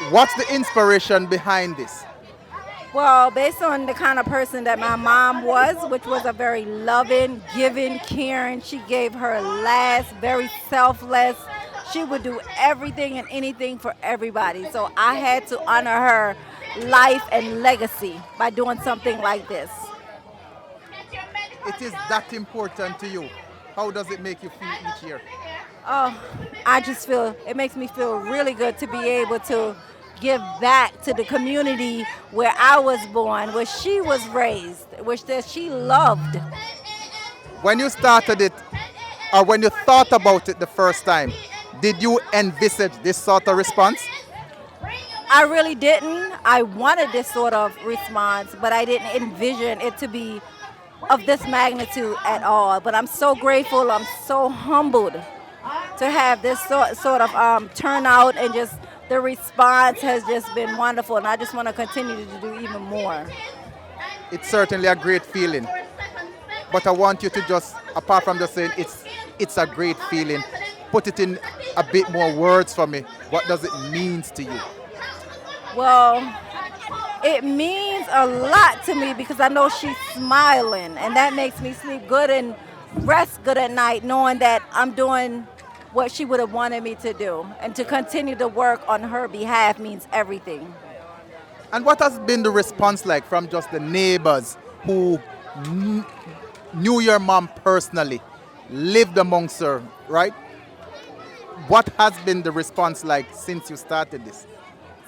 What's the inspiration behind this? Well, based on the kind of person that my mom was, which was a very loving, giving, caring, she gave her last, very selfless. She would do everything and anything for everybody. So I had to honor her life and legacy by doing something like this. It is that important to you. How does it make you feel each year? Oh, I just feel it makes me feel really good to be able to give back to the community where I was born, where she was raised, which that she loved. When you started it, or when you thought about it the first time, did you envisage this sort of response? I really didn't. I wanted this sort of response, but I didn't envision it to be of this magnitude at all. But I'm so grateful. I'm so humbled to have this sort of turnout, and just the response has just been wonderful. And I just want to continue to do even more. It's certainly a great feeling. But I want you to just, apart from just saying it's a great feeling, put it in a bit more words for me. What does it mean to you? Well, it means a lot to me because I know she's smiling, and that makes me sleep good and rest good at night, knowing that I'm doing what she would have wanted me to do. And to continue to work on her behalf means everything. And what has been the response like from just the neighbors who knew your mom personally, lived amongst her, right? What has been the response like since you started this?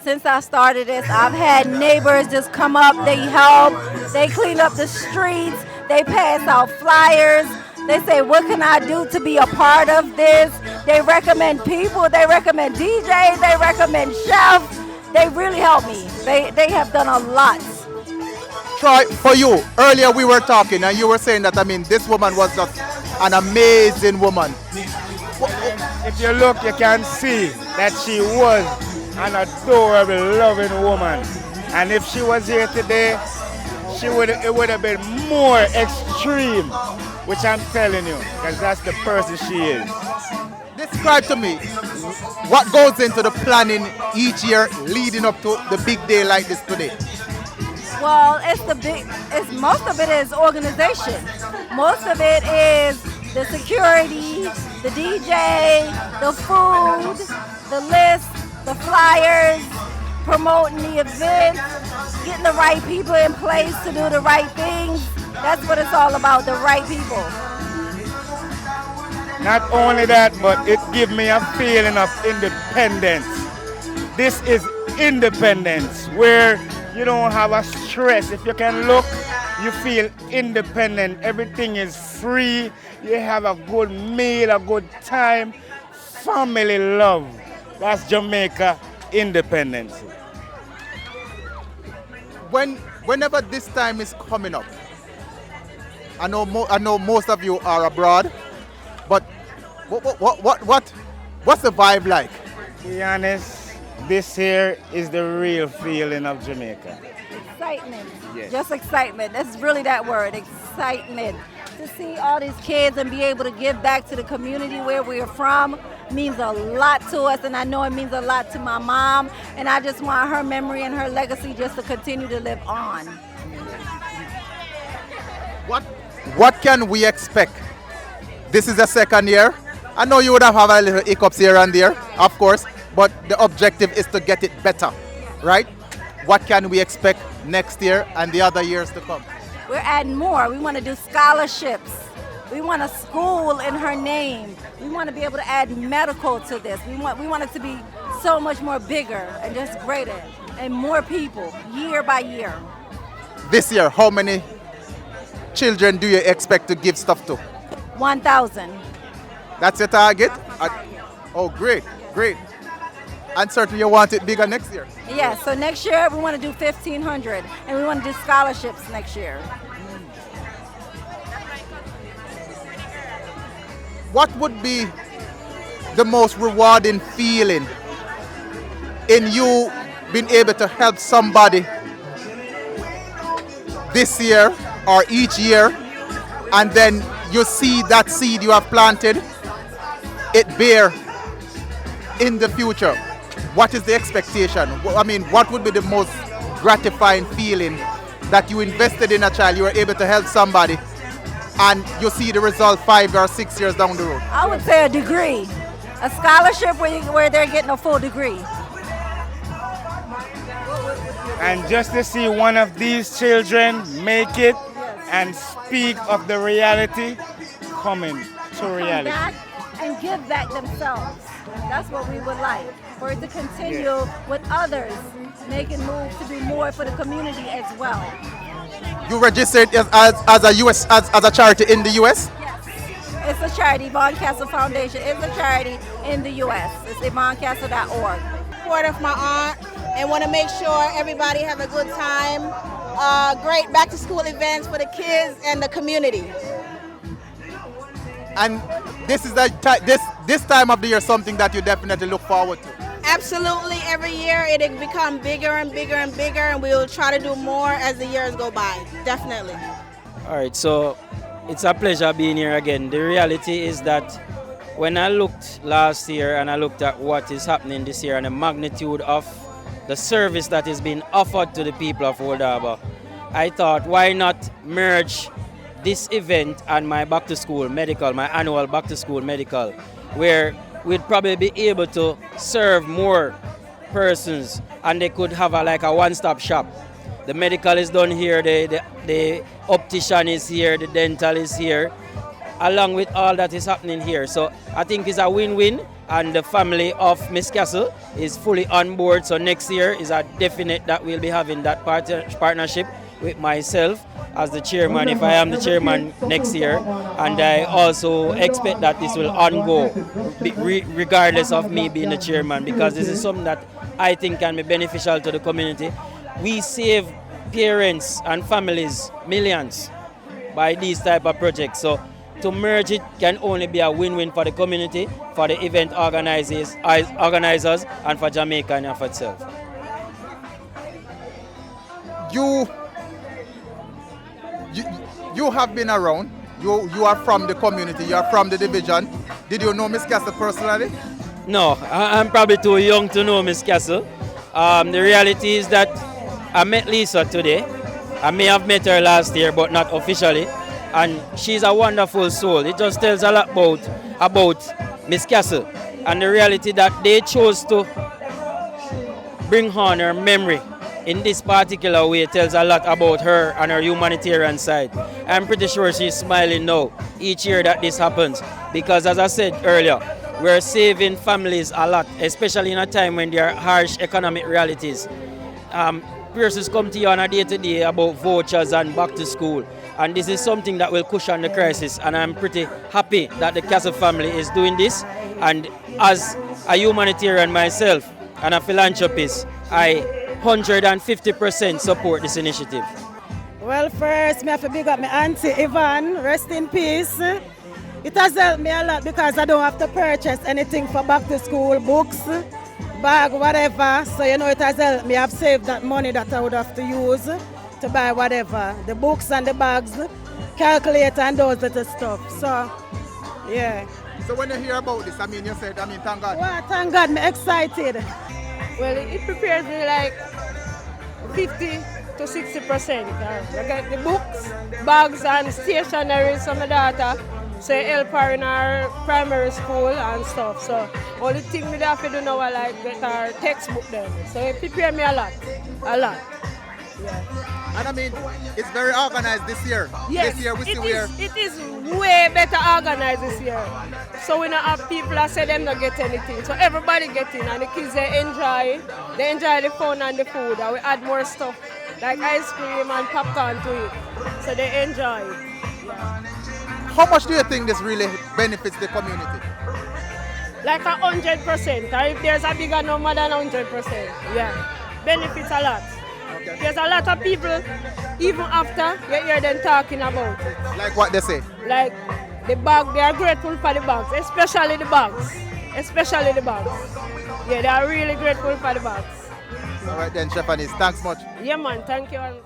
Since I started this, I've had neighbors just come up, they help, they clean up the streets, they pass out flyers, they say, what can I do to be a part of this? They recommend people, they recommend DJs, they recommend chefs. They really help me. They have done a lot. Troy, for you, earlier we were talking and you were saying that, I mean, this woman was just an amazing woman. If you look, you can see that she was an adorable, loving woman. And if she was here today, it would have been more extreme, which I'm telling you, because that's the person she is. Describe to me what goes into the planning each year leading up to the big day like this today. Well, most of it is organization. Most of it is the security, the DJ, the food, the list, the flyers, promoting the event, getting the right people in place to do the right things. That's what it's all about, the right people. Not only that, but it gives me a feeling of independence. This is independence, where you don't have a stress. If you can look, you feel independent. Everything is free. You have a good meal, a good time. Family love. That's Jamaica independence. Whenever this time is coming up, I know most of you are abroad, but what's the vibe like? To be honest, this here is the real feeling of Jamaica. Excitement. Yes. Just excitement. That's really that word, excitement. To see all these kids and be able to give back to the community where we're from means a lot to us, and I know it means a lot to my mom, and I just want her memory and her legacy just to continue to live on. What can we expect? This is the second year. I know you would have a little hiccups here and there, of course, but the objective is to get it better, right? What can we expect next year and the other years to come? We're adding more. We want to do scholarships. We want a school in her name. We want to be able to add medical to this. We want it to be so much more bigger and just greater and more people year by year. This year, how many children do you expect to give stuff to? 1,000. That's your target? Oh, great. And certainly you want it bigger next year? Yeah, so next year we want to do 1,500, and we want to do scholarships next year. What would be the most rewarding feeling in you being able to help somebody this year or each year, and then you see that seed you have planted, it bear in the future? what is the expectation? I mean, what would be the most gratifying feeling that you invested in a child, you were able to help somebody, and you see the result 5 or 6 years down the road? I would say a degree, a scholarship where they're getting a full degree. And just to see one of these children make it and speak of the reality coming to reality. Come back and give back themselves. That's what we would like, for it to continue with others, making moves to do more for the community as well. You registered as a US as a charity in the US? Yes. It's a charity, Yvonne Castle Foundation. It's a charity in the US. It's YvonneCastle.org. Support of my aunt and want to make sure everybody have a good time. Great back to school events for the kids and the community. And this is this time of the year something that you definitely look forward to. Absolutely, every year it'll become bigger and bigger and bigger, and we'll try to do more as the years go by. Definitely. All right, so it's a pleasure being here again. The reality is that when I looked last year and I looked at what is happening this year and the magnitude of the service that is being offered to the people of Old Harbour, I thought, why not merge this event and my back to school medical, my annual back to school medical, where we'd probably be able to serve more persons and they could have like a one-stop shop. The medical is done here, the optician is here, the dental is here, along with all that is happening here. So I think it's a win-win, and the family of Miss Castle is fully on board. So next year is a definite that we'll be having that partnership with myself as the chairman, if I am the chairman next year, and I also expect that this will ongo regardless of me being the chairman, because this is something that I think can be beneficial to the community. We save parents and families millions by these type of projects, so to merge it can only be a win-win for the community, for the event organizers, and for Jamaica and for itself. You have been around. You are from the community. You are from the division. Did you know Miss Castle personally? No, I'm probably too young to know Miss Castle. The reality is that I met Lisa today. I may have met her last year, but not officially. And she's a wonderful soul. It just tells a lot about Miss Castle. And the reality that they chose to bring on her memory in this particular way tells a lot about her and her humanitarian side. I'm pretty sure she's smiling now each year that this happens, because as I said earlier, we're saving families a lot, especially in a time when there are harsh economic realities. Persons come to you on a day-to-day about vouchers and back to school, and this is something that will cushion the crisis, and I'm pretty happy that the Castle family is doing this. And as a humanitarian myself and a philanthropist, I 150% support this initiative. Well, first, I have to big up my auntie Yvonne, rest in peace. It has helped me a lot because I don't have to purchase anything for back to school, books, bag, whatever. So, you know, it has helped me. I've saved that money that I would have to use to buy whatever, the books and the bags, calculator and those little stuff. So, yeah. So when you hear about this, thank God. Well, thank God, I'm excited. Well, it prepares me like 50 to 60%. I get the books, bags and stationery for my daughter, so I help her in her primary school and stuff. So only thing we have to do now is like get her textbook then. So it prepares me a lot. Yeah. And it's very organized this year. Yes, this year we see where it is way better organized this year. So we don't have people that say them not get anything. So everybody get in, and the kids they enjoy the fun and the food. And we add more stuff like ice cream and popcorn to it. So they enjoy it. Yeah. How much do you think this really benefits the community? Like 100%. Or if there's a bigger number than 100%. Yeah. Benefits a lot. Okay. There's a lot of people, even after you hear them talking about it. Like what they say? Like the bag, they are grateful for the bags, especially the bags. Yeah, they are really grateful for the bags. All right then, Chef Anis, thanks much. Yeah man, thank you.